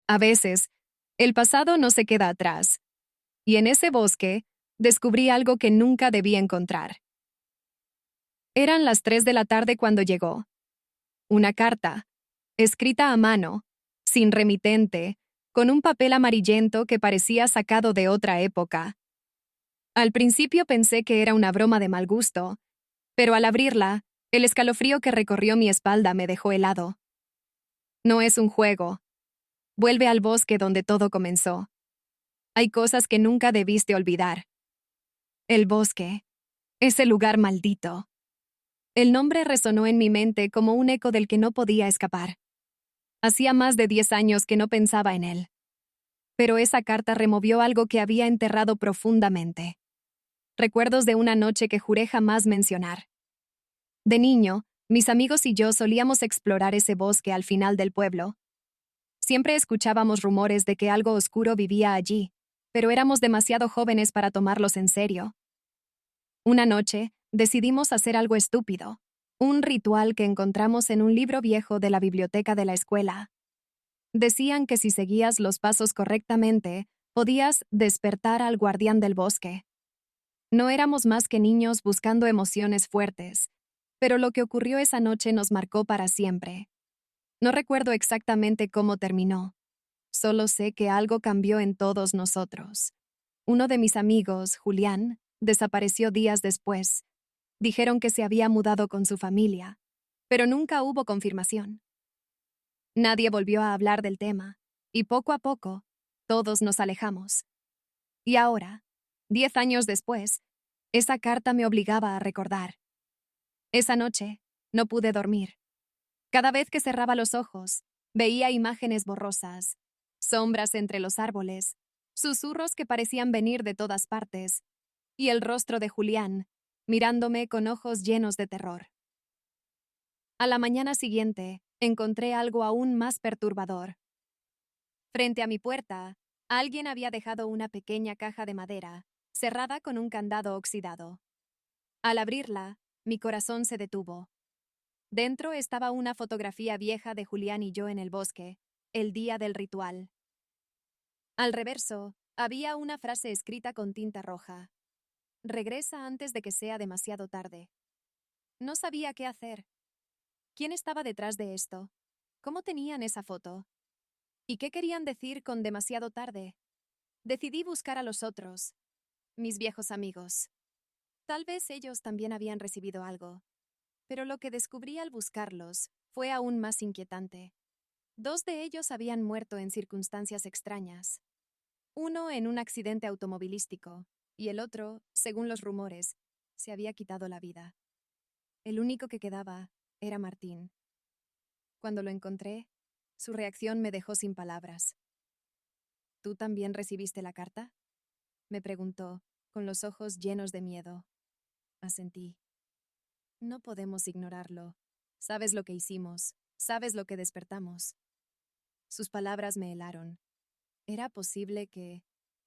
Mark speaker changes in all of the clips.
Speaker 1: A veces, el pasado no se queda atrás, y en ese bosque descubrí algo que nunca debí encontrar. Eran las 3 de la tarde cuando llegó. Una carta, escrita a mano, sin remitente, con un papel amarillento que parecía sacado de otra época. Al principio pensé que era una broma de mal gusto, pero al abrirla, el escalofrío que recorrió mi espalda me dejó helado. No es un juego. Vuelve al bosque donde todo comenzó. Hay cosas que nunca debiste olvidar. El bosque, ese lugar maldito. El nombre resonó en mi mente como un eco del que no podía escapar. Hacía más de 10 años que no pensaba en él. Pero esa carta removió algo que había enterrado profundamente. Recuerdos de una noche que juré jamás mencionar. De niño, mis amigos y yo solíamos explorar ese bosque al final del pueblo. Siempre escuchábamos rumores de que algo oscuro vivía allí, pero éramos demasiado jóvenes para tomarlos en serio. Una noche, decidimos hacer algo estúpido, un ritual que encontramos en un libro viejo de la biblioteca de la escuela. Decían que si seguías los pasos correctamente, podías despertar al guardián del bosque. No éramos más que niños buscando emociones fuertes, pero lo que ocurrió esa noche nos marcó para siempre. No recuerdo exactamente cómo terminó. Solo sé que algo cambió en todos nosotros. Uno de mis amigos, Julián, desapareció días después. Dijeron que se había mudado con su familia, pero nunca hubo confirmación. Nadie volvió a hablar del tema, y poco a poco, todos nos alejamos. Y ahora, 10 años después, esa carta me obligaba a recordar. Esa noche, no pude dormir. Cada vez que cerraba los ojos, veía imágenes borrosas, sombras entre los árboles, susurros que parecían venir de todas partes, y el rostro de Julián, mirándome con ojos llenos de terror. A la mañana siguiente, encontré algo aún más perturbador. Frente a mi puerta, alguien había dejado una pequeña caja de madera, cerrada con un candado oxidado. Al abrirla, mi corazón se detuvo. Dentro estaba una fotografía vieja de Julián y yo en el bosque, el día del ritual. Al reverso, había una frase escrita con tinta roja. Regresa antes de que sea demasiado tarde. No sabía qué hacer. ¿Quién estaba detrás de esto? ¿Cómo tenían esa foto? ¿Y qué querían decir con demasiado tarde? Decidí buscar a los otros, mis viejos amigos. Tal vez ellos también habían recibido algo, pero lo que descubrí al buscarlos fue aún más inquietante. 2 de ellos habían muerto en circunstancias extrañas. Uno en un accidente automovilístico, y el otro, según los rumores, se había quitado la vida. El único que quedaba era Martín. Cuando lo encontré, su reacción me dejó sin palabras. ¿Tú también recibiste la carta?, me preguntó, con los ojos llenos de miedo. Asentí. No podemos ignorarlo. Sabes lo que hicimos, sabes lo que despertamos. Sus palabras me helaron. ¿Era posible que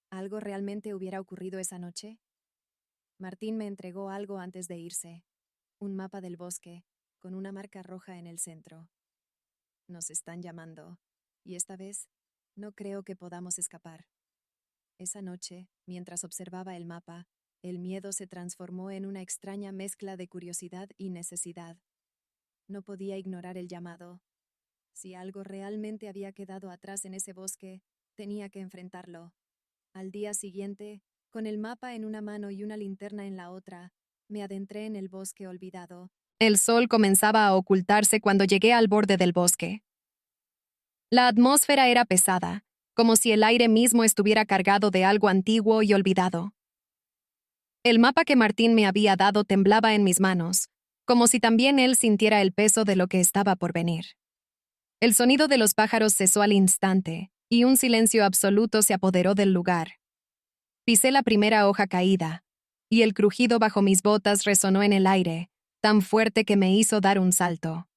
Speaker 1: algo realmente hubiera ocurrido esa noche? Martín me entregó algo antes de irse. Un mapa del bosque, con una marca roja en el centro. Nos están llamando, y esta vez no creo que podamos escapar. Esa noche, mientras observaba el mapa, el miedo se transformó en una extraña mezcla de curiosidad y necesidad. No podía ignorar el llamado. Si algo realmente había quedado atrás en ese bosque, tenía que enfrentarlo. Al día siguiente, con el mapa en una mano y una linterna en la otra, me adentré en el bosque olvidado. El sol comenzaba a ocultarse cuando llegué al borde del bosque. La atmósfera era pesada, como si el aire mismo estuviera cargado de algo antiguo y olvidado. El mapa que Martín me había dado temblaba en mis manos, como si también él sintiera el peso de lo que estaba por venir. El sonido de los pájaros cesó al instante, y un silencio absoluto se apoderó del lugar. Pisé la primera hoja caída, y el crujido bajo mis botas resonó en el aire, tan fuerte que me hizo dar un salto.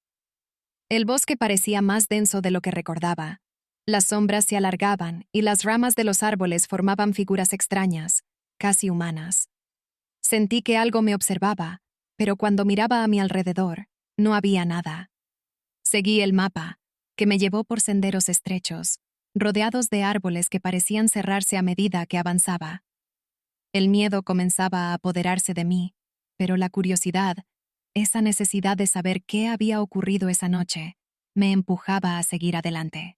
Speaker 1: El bosque parecía más denso de lo que recordaba. Las sombras se alargaban y las ramas de los árboles formaban figuras extrañas, casi humanas. Sentí que algo me observaba, pero cuando miraba a mi alrededor, no había nada. Seguí el mapa, que me llevó por senderos estrechos, rodeados de árboles que parecían cerrarse a medida que avanzaba. El miedo comenzaba a apoderarse de mí, pero la curiosidad, esa necesidad de saber qué había ocurrido esa noche, me empujaba a seguir adelante.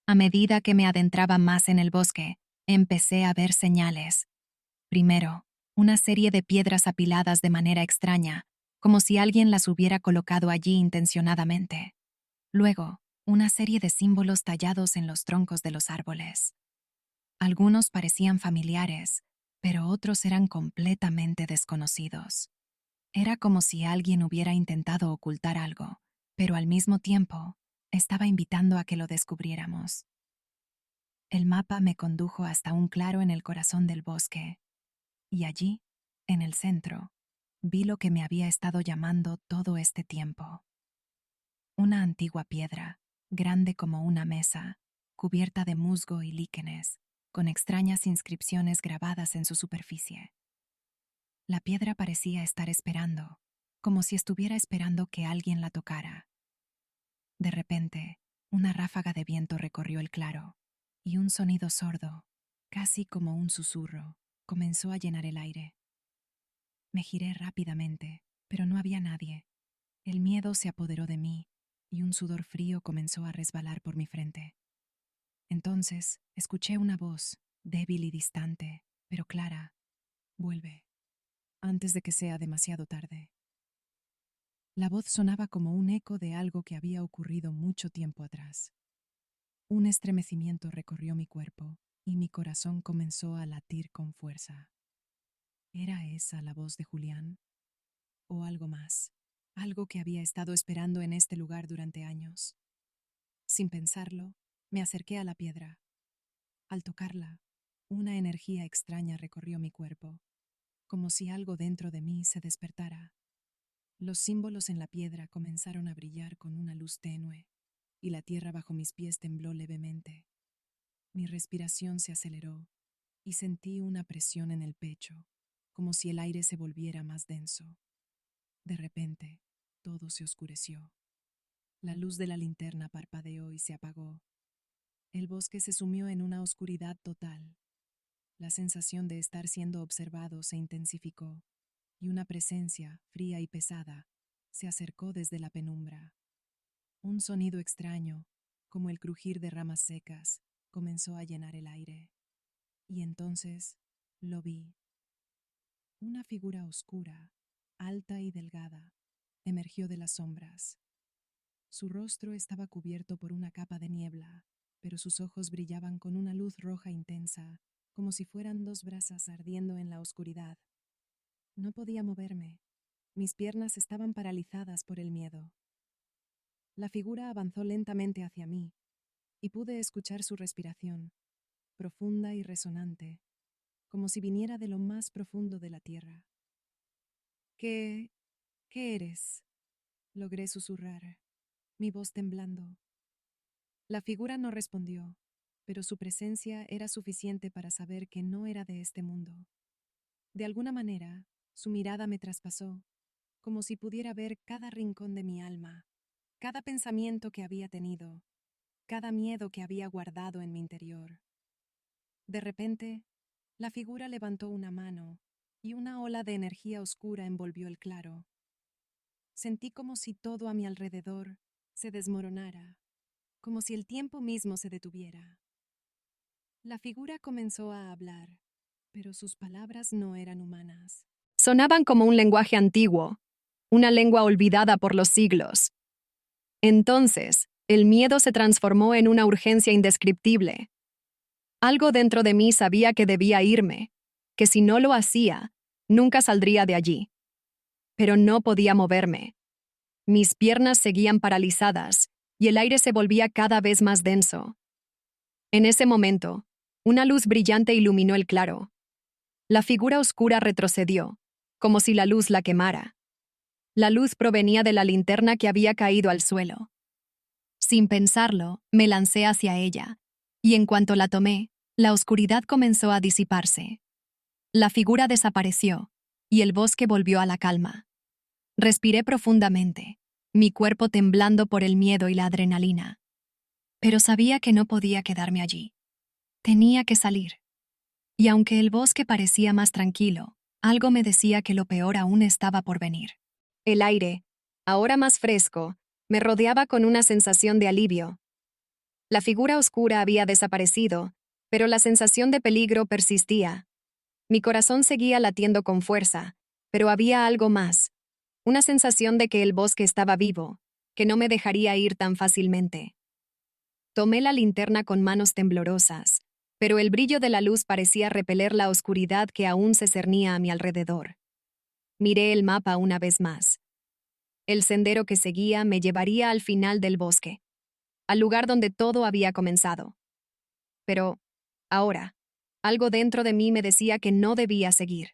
Speaker 1: A medida que me adentraba más en el bosque, empecé a ver señales. Primero, una serie de piedras apiladas de manera extraña, como si alguien las hubiera colocado allí intencionadamente. Luego, una serie de símbolos tallados en los troncos de los árboles. Algunos parecían familiares, pero otros eran completamente desconocidos. Era como si alguien hubiera intentado ocultar algo, pero al mismo tiempo estaba invitando a que lo descubriéramos. El mapa me condujo hasta un claro en el corazón del bosque, y allí, en el centro, vi lo que me había estado llamando todo este tiempo. Una antigua piedra, grande como una mesa, cubierta de musgo y líquenes, con extrañas inscripciones grabadas en su superficie. La piedra parecía estar esperando, como si estuviera esperando que alguien la tocara. De repente, una ráfaga de viento recorrió el claro, y un sonido sordo, casi como un susurro, comenzó a llenar el aire. Me giré rápidamente, pero no había nadie. El miedo se apoderó de mí, y un sudor frío comenzó a resbalar por mi frente. Entonces, escuché una voz, débil y distante, pero clara. Vuelve, antes de que sea demasiado tarde. La voz sonaba como un eco de algo que había ocurrido mucho tiempo atrás. Un estremecimiento recorrió mi cuerpo, y mi corazón comenzó a latir con fuerza. ¿Era esa la voz de Julián? ¿O algo más? Algo que había estado esperando en este lugar durante años. Sin pensarlo, me acerqué a la piedra. Al tocarla, una energía extraña recorrió mi cuerpo, como si algo dentro de mí se despertara. Los símbolos en la piedra comenzaron a brillar con una luz tenue, y la tierra bajo mis pies tembló levemente. Mi respiración se aceleró, y sentí una presión en el pecho, como si el aire se volviera más denso. De repente, todo se oscureció. La luz de la linterna parpadeó y se apagó. El bosque se sumió en una oscuridad total. La sensación de estar siendo observado se intensificó, y una presencia, fría y pesada, se acercó desde la penumbra. Un sonido extraño, como el crujir de ramas secas, comenzó a llenar el aire. Y entonces lo vi. Una figura oscura, alta y delgada, emergió de las sombras. Su rostro estaba cubierto por una capa de niebla, pero sus ojos brillaban con una luz roja intensa, como si fueran dos brasas ardiendo en la oscuridad. No podía moverme. Mis piernas estaban paralizadas por el miedo. La figura avanzó lentamente hacia mí, y pude escuchar su respiración, profunda y resonante, como si viniera de lo más profundo de la tierra. ¿Qué eres? Logré susurrar, mi voz temblando. La figura no respondió, pero su presencia era suficiente para saber que no era de este mundo. De alguna manera, su mirada me traspasó, como si pudiera ver cada rincón de mi alma, cada pensamiento que había tenido, cada miedo que había guardado en mi interior. De repente, la figura levantó una mano y una ola de energía oscura envolvió el claro. Sentí como si todo a mi alrededor se desmoronara, como si el tiempo mismo se detuviera. La figura comenzó a hablar, pero sus palabras no eran humanas. Sonaban como un lenguaje antiguo, una lengua olvidada por los siglos. Entonces, el miedo se transformó en una urgencia indescriptible. Algo dentro de mí sabía que debía irme, que si no lo hacía, nunca saldría de allí. Pero no podía moverme. Mis piernas seguían paralizadas y el aire se volvía cada vez más denso. En ese momento, una luz brillante iluminó el claro. La figura oscura retrocedió, como si la luz la quemara. La luz provenía de la linterna que había caído al suelo. Sin pensarlo, me lancé hacia ella, y en cuanto la tomé, la oscuridad comenzó a disiparse. La figura desapareció, y el bosque volvió a la calma. Respiré profundamente, mi cuerpo temblando por el miedo y la adrenalina. Pero sabía que no podía quedarme allí. Tenía que salir. Y aunque el bosque parecía más tranquilo, algo me decía que lo peor aún estaba por venir. El aire, ahora más fresco, me rodeaba con una sensación de alivio. La figura oscura había desaparecido, pero la sensación de peligro persistía. Mi corazón seguía latiendo con fuerza, pero había algo más, una sensación de que el bosque estaba vivo, que no me dejaría ir tan fácilmente. Tomé la linterna con manos temblorosas, pero el brillo de la luz parecía repeler la oscuridad que aún se cernía a mi alrededor. Miré el mapa una vez más. El sendero que seguía me llevaría al final del bosque, al lugar donde todo había comenzado. Pero, ahora, algo dentro de mí me decía que no debía seguir.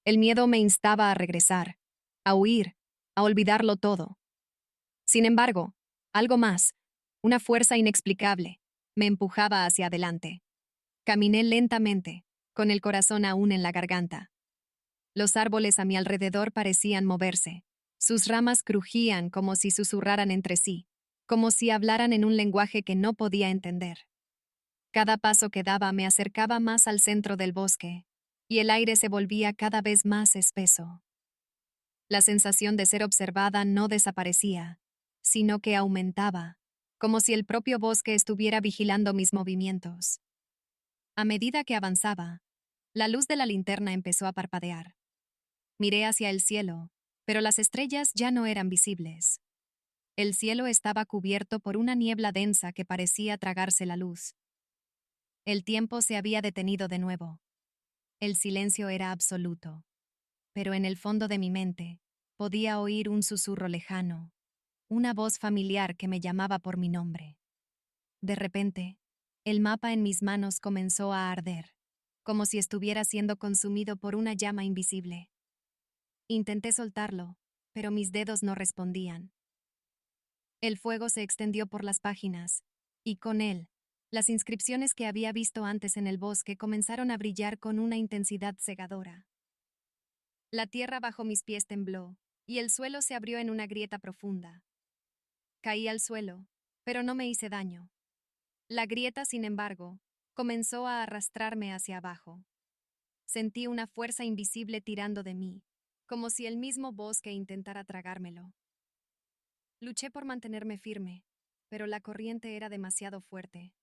Speaker 1: El miedo me instaba a regresar, a huir, a olvidarlo todo. Sin embargo, algo más, una fuerza inexplicable, me empujaba hacia adelante. Caminé lentamente, con el corazón aún en la garganta. Los árboles a mi alrededor parecían moverse. Sus ramas crujían como si susurraran entre sí, como si hablaran en un lenguaje que no podía entender. Cada paso que daba me acercaba más al centro del bosque, y el aire se volvía cada vez más espeso. La sensación de ser observada no desaparecía, sino que aumentaba, como si el propio bosque estuviera vigilando mis movimientos. A medida que avanzaba, la luz de la linterna empezó a parpadear. Miré hacia el cielo, pero las estrellas ya no eran visibles. El cielo estaba cubierto por una niebla densa que parecía tragarse la luz. El tiempo se había detenido de nuevo. El silencio era absoluto, pero en el fondo de mi mente podía oír un susurro lejano, una voz familiar que me llamaba por mi nombre. De repente, el mapa en mis manos comenzó a arder, como si estuviera siendo consumido por una llama invisible. Intenté soltarlo, pero mis dedos no respondían. El fuego se extendió por las páginas, y con él, las inscripciones que había visto antes en el bosque comenzaron a brillar con una intensidad cegadora. La tierra bajo mis pies tembló, y el suelo se abrió en una grieta profunda. Caí al suelo, pero no me hice daño. La grieta, sin embargo, comenzó a arrastrarme hacia abajo. Sentí una fuerza invisible tirando de mí, como si el mismo bosque intentara tragármelo. Luché por mantenerme firme, pero la corriente era demasiado fuerte.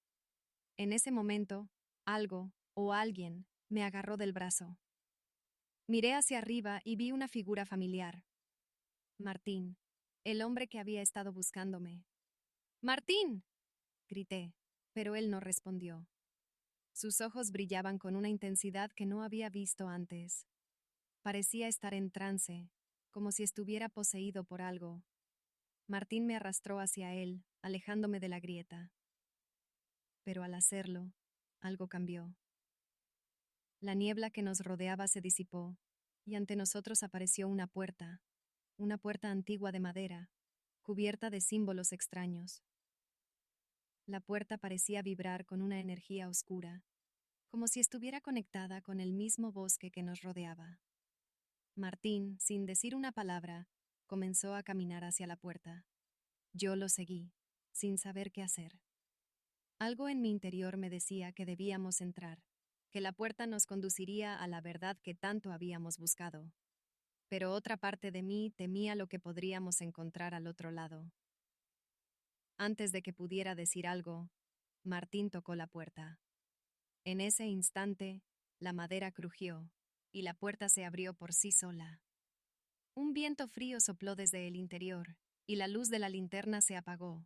Speaker 1: En ese momento, algo, o alguien, me agarró del brazo. Miré hacia arriba y vi una figura familiar. Martín, el hombre que había estado buscándome. ¡Martín!, grité, pero él no respondió. Sus ojos brillaban con una intensidad que no había visto antes. Parecía estar en trance, como si estuviera poseído por algo. Martín me arrastró hacia él, alejándome de la grieta. Pero al hacerlo, algo cambió. La niebla que nos rodeaba se disipó, y ante nosotros apareció una puerta antigua de madera, cubierta de símbolos extraños. La puerta parecía vibrar con una energía oscura, como si estuviera conectada con el mismo bosque que nos rodeaba. Martín, sin decir una palabra, comenzó a caminar hacia la puerta. Yo lo seguí, sin saber qué hacer. Algo en mi interior me decía que debíamos entrar, que la puerta nos conduciría a la verdad que tanto habíamos buscado. Pero otra parte de mí temía lo que podríamos encontrar al otro lado. Antes de que pudiera decir algo, Martín tocó la puerta. En ese instante, la madera crujió, y la puerta se abrió por sí sola. Un viento frío sopló desde el interior, y la luz de la linterna se apagó.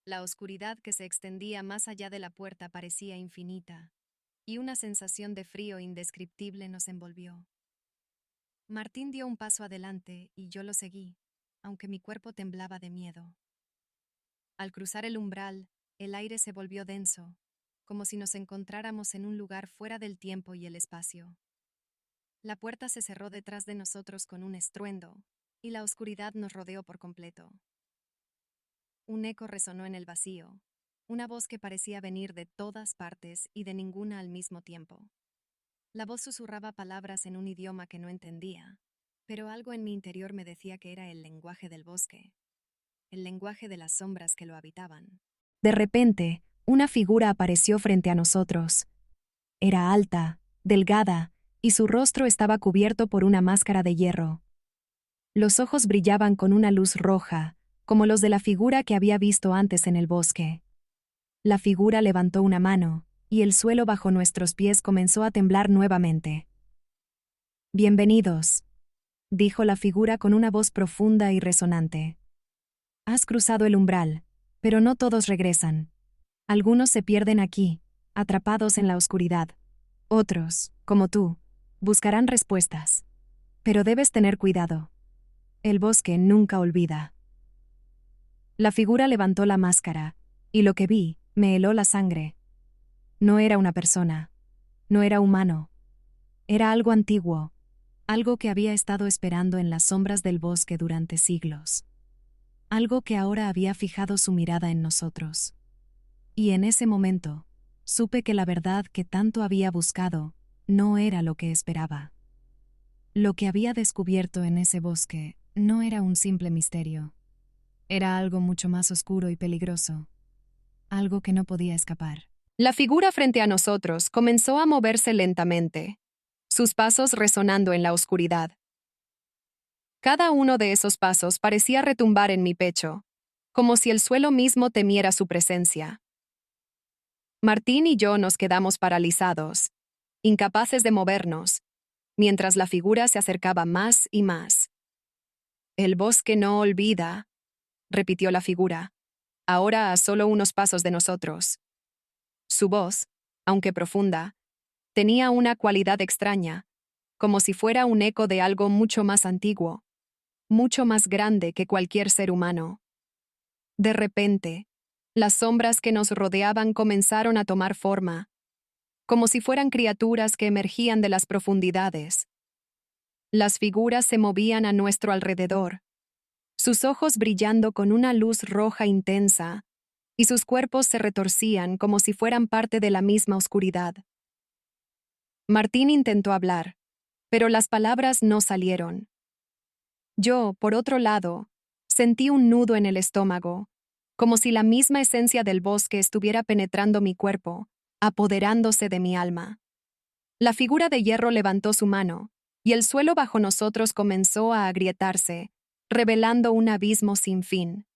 Speaker 1: La oscuridad que se extendía más allá de la puerta parecía infinita, y una sensación de frío indescriptible nos envolvió. Martín dio un paso adelante y yo lo seguí, aunque mi cuerpo temblaba de miedo. Al cruzar el umbral, el aire se volvió denso, como si nos encontráramos en un lugar fuera del tiempo y el espacio. La puerta se cerró detrás de nosotros con un estruendo, y la oscuridad nos rodeó por completo. Un eco resonó en el vacío, una voz que parecía venir de todas partes y de ninguna al mismo tiempo. La voz susurraba palabras en un idioma que no entendía, pero algo en mi interior me decía que era el lenguaje del bosque, el lenguaje de las sombras que lo habitaban. De repente, una figura apareció frente a nosotros. Era alta, delgada, y su rostro estaba cubierto por una máscara de hierro. Los ojos brillaban con una luz roja, como los de la figura que había visto antes en el bosque. La figura levantó una mano, y el suelo bajo nuestros pies comenzó a temblar nuevamente. Bienvenidos, dijo la figura con una voz profunda y resonante. Has cruzado el umbral, pero no todos regresan. Algunos se pierden aquí, atrapados en la oscuridad. Otros, como tú, buscarán respuestas. Pero debes tener cuidado. El bosque nunca olvida. La figura levantó la máscara, y lo que vi me heló la sangre. No era una persona. No era humano. Era algo antiguo, algo que había estado esperando en las sombras del bosque durante siglos. Algo que ahora había fijado su mirada en nosotros. Y en ese momento, supe que la verdad que tanto había buscado no era lo que esperaba. Lo que había descubierto en ese bosque no era un simple misterio. Era algo mucho más oscuro y peligroso. Algo que no podía escapar. La figura frente a nosotros comenzó a moverse lentamente, sus pasos resonando en la oscuridad. Cada uno de esos pasos parecía retumbar en mi pecho, como si el suelo mismo temiera su presencia. Martín y yo nos quedamos paralizados, incapaces de movernos, mientras la figura se acercaba más y más. El bosque no olvida, repitió la figura, ahora a solo unos pasos de nosotros. Su voz, aunque profunda, tenía una cualidad extraña, como si fuera un eco de algo mucho más antiguo, mucho más grande que cualquier ser humano. De repente, las sombras que nos rodeaban comenzaron a tomar forma, como si fueran criaturas que emergían de las profundidades. Las figuras se movían a nuestro alrededor, sus ojos brillando con una luz roja intensa, y sus cuerpos se retorcían como si fueran parte de la misma oscuridad. Martín intentó hablar, pero las palabras no salieron. Yo, por otro lado, sentí un nudo en el estómago, como si la misma esencia del bosque estuviera penetrando mi cuerpo, apoderándose de mi alma. La figura de hierro levantó su mano, y el suelo bajo nosotros comenzó a agrietarse, revelando un abismo sin fin.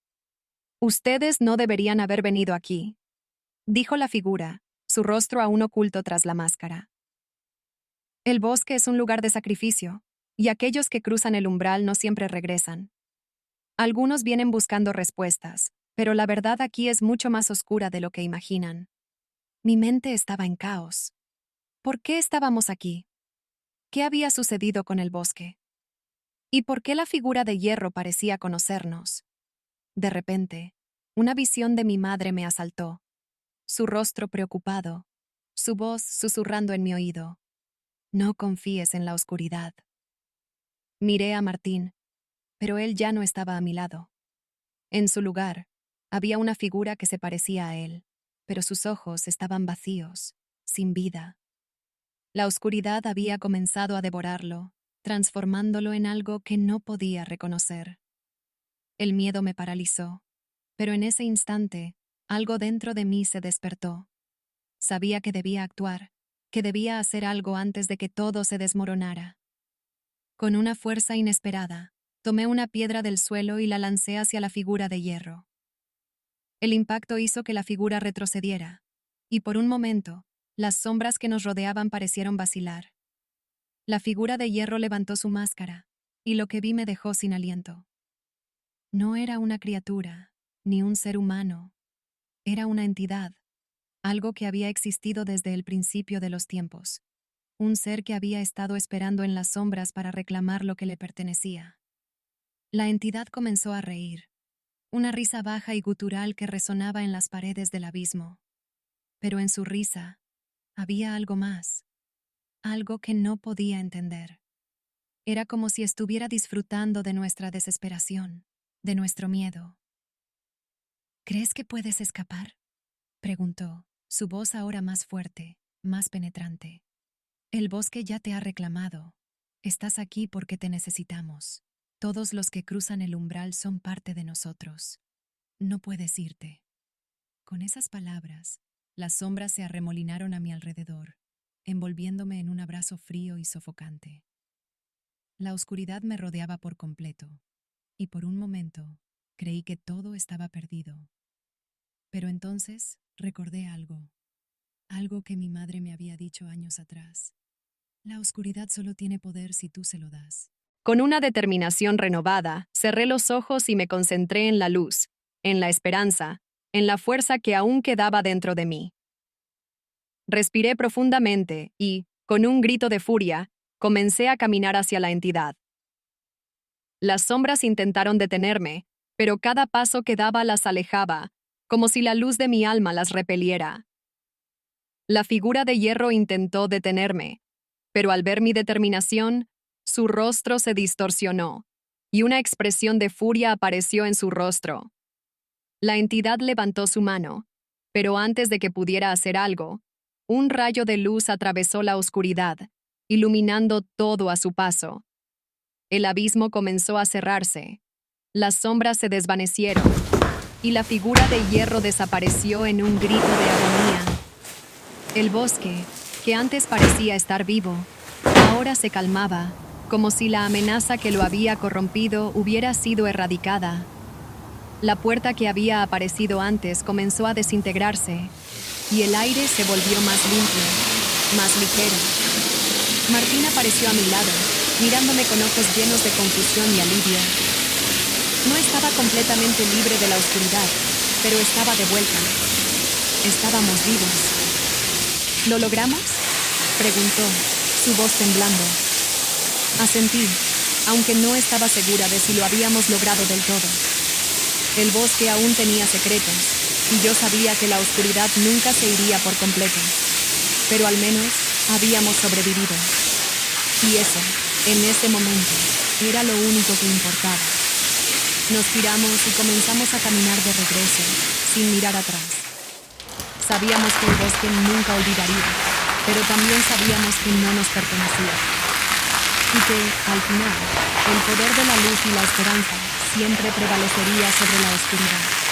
Speaker 1: Ustedes no deberían haber venido aquí, dijo la figura, su rostro aún oculto tras la máscara. El bosque es un lugar de sacrificio, y aquellos que cruzan el umbral no siempre regresan. Algunos vienen buscando respuestas, pero la verdad aquí es mucho más oscura de lo que imaginan. Mi mente estaba en caos. ¿Por qué estábamos aquí? ¿Qué había sucedido con el bosque? ¿Y por qué la figura de hierro parecía conocernos? De repente, una visión de mi madre me asaltó. Su rostro preocupado, su voz susurrando en mi oído. No confíes en la oscuridad. Miré a Martín, pero él ya no estaba a mi lado. En su lugar, había una figura que se parecía a él, pero sus ojos estaban vacíos, sin vida. La oscuridad había comenzado a devorarlo, transformándolo en algo que no podía reconocer. El miedo me paralizó, pero en ese instante, algo dentro de mí se despertó. Sabía que debía actuar, que debía hacer algo antes de que todo se desmoronara. Con una fuerza inesperada, tomé una piedra del suelo y la lancé hacia la figura de hierro. El impacto hizo que la figura retrocediera, y por un momento, las sombras que nos rodeaban parecieron vacilar. La figura de hierro levantó su máscara, y lo que vi me dejó sin aliento. No era una criatura, ni un ser humano. Era una entidad, algo que había existido desde el principio de los tiempos. Un ser que había estado esperando en las sombras para reclamar lo que le pertenecía. La entidad comenzó a reír, una risa baja y gutural que resonaba en las paredes del abismo. Pero en su risa había algo más, algo que no podía entender. Era como si estuviera disfrutando de nuestra desesperación, de nuestro miedo. ¿Crees que puedes escapar?, preguntó, su voz ahora más fuerte, más penetrante. El bosque ya te ha reclamado. Estás aquí porque te necesitamos. Todos los que cruzan el umbral son parte de nosotros. No puedes irte.
Speaker 2: Con esas palabras, las sombras se arremolinaron a mi alrededor, envolviéndome en un abrazo frío y sofocante. La oscuridad me rodeaba por completo, y por un momento creí que todo estaba perdido. Pero entonces recordé algo que mi madre me había dicho años atrás. La oscuridad solo tiene poder si tú se lo das.
Speaker 1: Con una determinación renovada, cerré los ojos y me concentré en la luz, en la esperanza, en la fuerza que aún quedaba dentro de mí. Respiré profundamente y, con un grito de furia, comencé a caminar hacia la entidad. Las sombras intentaron detenerme, pero cada paso que daba las alejaba, como si la luz de mi alma las repeliera. La figura de hierro intentó detenerme, pero al ver mi determinación, su rostro se distorsionó, y una expresión de furia apareció en su rostro. La entidad levantó su mano, pero antes de que pudiera hacer algo, un rayo de luz atravesó la oscuridad, iluminando todo a su paso. El abismo comenzó a cerrarse, las sombras se desvanecieron, y la figura de hierro desapareció en un grito de agonía. El bosque, que antes parecía estar vivo, ahora se calmaba, como si la amenaza que lo había corrompido hubiera sido erradicada. La puerta que había aparecido antes comenzó a desintegrarse, y el aire se volvió más limpio, más ligero. Martín apareció a mi lado, mirándome con ojos llenos de confusión y alivio. No estaba completamente libre de la oscuridad, pero estaba de vuelta. Estábamos vivos. ¿Lo logramos?, preguntó, su voz temblando. Asentí, aunque no estaba segura de si lo habíamos logrado del todo. El bosque aún tenía secretos, y yo sabía que la oscuridad nunca se iría por completo. Pero al menos habíamos sobrevivido. Y eso, en ese momento, era lo único que importaba. Nos giramos y comenzamos a caminar de regreso, sin mirar atrás. Sabíamos que el bosque nunca olvidaría, pero también sabíamos que no nos pertenecía. Y que, al final, el poder de la luz y la esperanza siempre prevalecería sobre la oscuridad.